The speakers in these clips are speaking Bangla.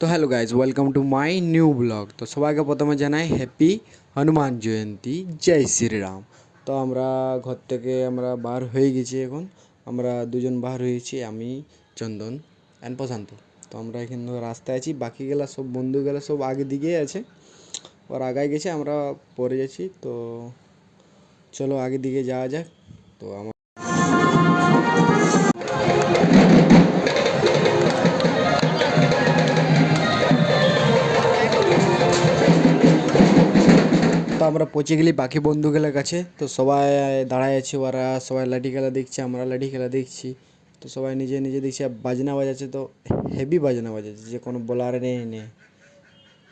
তো hello guys, welcome to my new blog. তো সবাইকে প্রথমে জানাই হ্যাপি হনুমান জয়ন্তী, জয় শ্রীরাম। তো আমরা ঘর থেকে বার হয়ে গেছি। এখন আমরা দুজন বার হয়েছি, আমি, চন্দন অ্যান্ড প্রশান্ত। তো আমরা এখানে রাস্তায় আছি, বাকি গেলা সব বন্ধু গেলা সব আগে দিকেই আছে, ওর আগায় গেছে, আমরা পরে যাচ্ছি। তো চলো আগে দিকে যাওয়া যাক। তো তো আমরা পৌঁছে গেলি বাকি বন্ধুগুলোর কাছে। তো সবাই দাঁড়ায় আছে, ওরা সবাই লাঠি খেলা দেখছে, আমরা লাঠি খেলা দেখছি। তো সবাই নিজে নিজে দেখছি বাজনা বাজাচ্ছে। তো হেভি বাজনা বাজাচ্ছে, যে কোনো বলার নেই।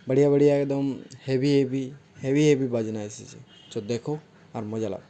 बढ़िया बढ़िया एकदम হেভি হেভি হেভি হেভি বাজনা এসেছে। তো দেখো আর মজা লাগ।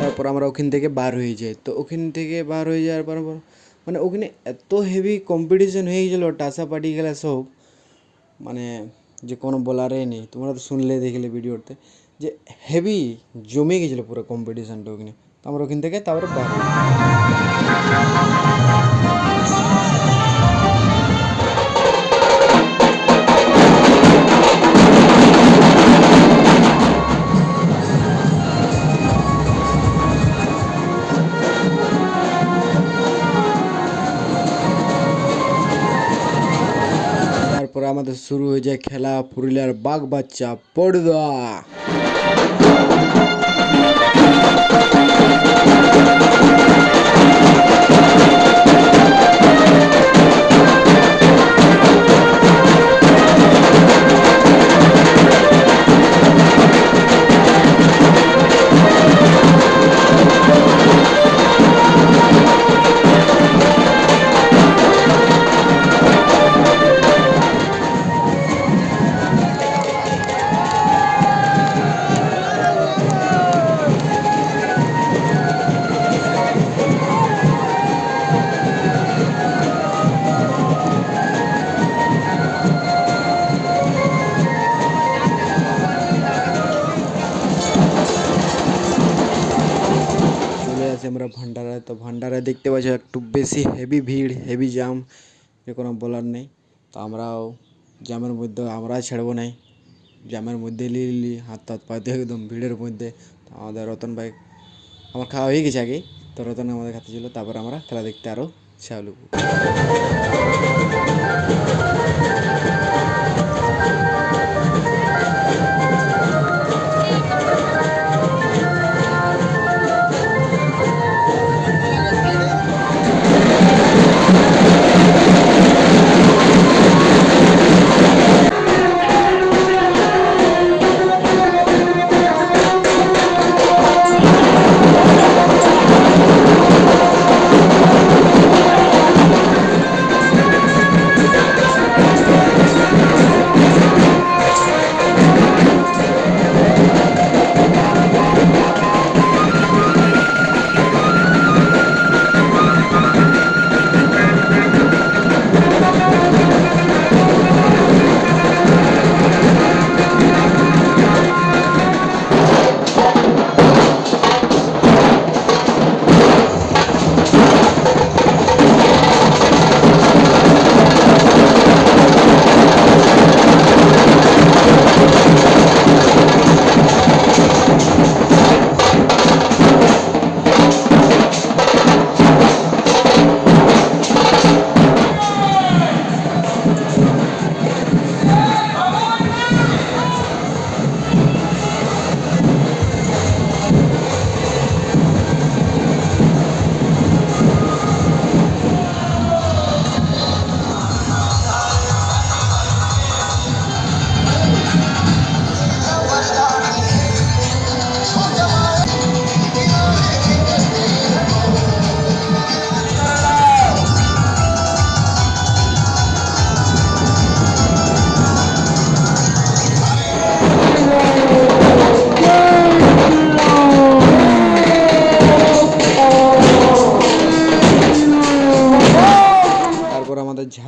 তারপর আমরা ওখান থেকে বার হয়ে যাই। তো ওখান থেকে বার হয়ে যাওয়ার পর মানে ওখানে এত হেভি কম্পিটিশন হয়ে গেছিলো, টাসা পাটি গেলা সব, মানে যে কোনো বলারই নেই। তোমরা তো শুনলে দেখলে ভিডিওতে যে হেভি জমে গেছিলো পুরো কম্পিটিশানটা ওখানে। তো আমরা ওখান থেকে তারপরে বার হই। তারপরে আমাদের শুরু হয়ে যায় খেলা, পুরুলিয়ার বাঘ বাচ্চা পড়দা। চলে আসি আমরা ভান্ডারায়। তো ভান্ডারায় দেখতে পাচ্ছি একটু বেশি হেভি ভিড়, হেভি জ্যাম, যে কোনো বলার নেই। তো আমরাও জ্যামের মধ্যে আমরা ছাড়বো নাই, জ্যামের মধ্যে লিলি হাত টাত পাতে একদম ভিড়ের মধ্যে। তো আমাদের রতন ভাই, আমার খাওয়া হয়ে গেছে আগেই। তো রতন আমাদের খাতে ছিল, তারপর আমরা খেলা দেখতে আরও চালু।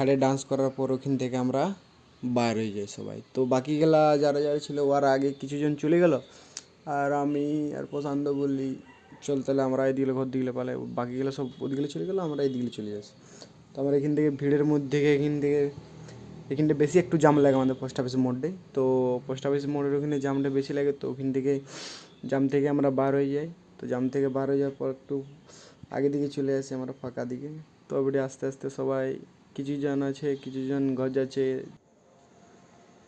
তাহলে ডান্স করার পর ওখান থেকে আমরা বার হয়ে যাই সবাই। তো বাকিগুলা যারা যারা ছিল ওরা আগে কিছুজন চলে গেল, আর আমি আর প্রশান্ত বললি চল তাহলে আমরা এদিকে ঘর দিকে পালাই, বাকিগুলো সব ওদিকে চলে গেলো, আমরা এইদিকে চলে যাচ্ছি। তো আমরা এখান থেকে ভিড়ের মধ্যে এখানটা বেশি একটু জাম লাগে আমাদের পোস্ট অফিস মোড়ে। তো পোস্ট অফিস মোড়ের ওখানে জামটা বেশি লাগে, তো ওখান থেকে জাম থেকে আমরা বার হয়ে যাই। তো জাম থেকে বার হয়ে যাওয়ার পর একটু আগে দিকে চলে আসি আমরা ফাঁকা দিকে। তো এবারে আস্তে আস্তে সবাই কিছু জন আছে, কিছু জন ঘর যাচ্ছে।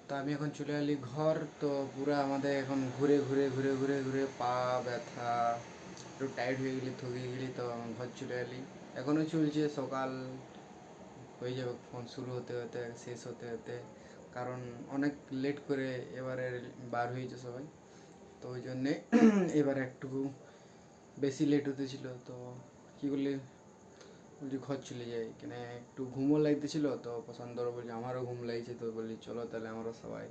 তো আমি এখন চলে এলি ঘর। তো পুরো আমাদের এখন ঘুরে ঘুরে ঘুরে ঘুরে ঘুরে পা ব্যথা, একটু টাইট হয়ে গেলি, থকে গেলি। তো আমার ঘর চলে এলি, এখনও চলছে, সকাল হয়ে যাবে ফোন শুরু হতে হতে শেষ হতে হতে, কারণ অনেক লেট করে এবারে বার হয়েছে সবাই। তো ওই জন্যে এবারে একটু বেশি লেট হতেছিল। তো কী করলি বলছি ঘর চলে যাই, কেন একটু ঘুমও লাগতেছিল। তো পছন্দর বলছি আমারও ঘুম লাগছে, তো বললি চলো তাহলে আমরা সবাই।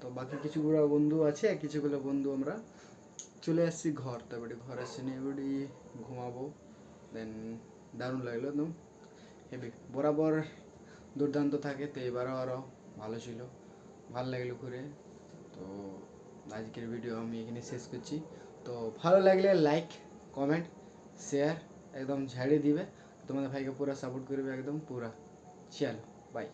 তো বাকি কিছুগুলো বন্ধু আছে, কিছুগুলো বন্ধু আমরা চলে আসছি ঘর। তো এবারে ঘর এসে নিয়ে এবারে ঘুমাবো। দেন দারুণ লাগলো একদম হেভি, বরাবর দুর্দান্ত থাকে, তো এবারও আরও ভালো ছিল, ভালো লাগলো ঘুরে। তো আজকের ভিডিও আমি এখানে শেষ করছি। তো ভালো লাগলে লাইক, কমেন্ট, শেয়ার একদম ঝাড়িয়ে দিবে। তোমাদের ভাইকে পুরা সাপোর্ট করবে একদম পুরা। চলো বাই।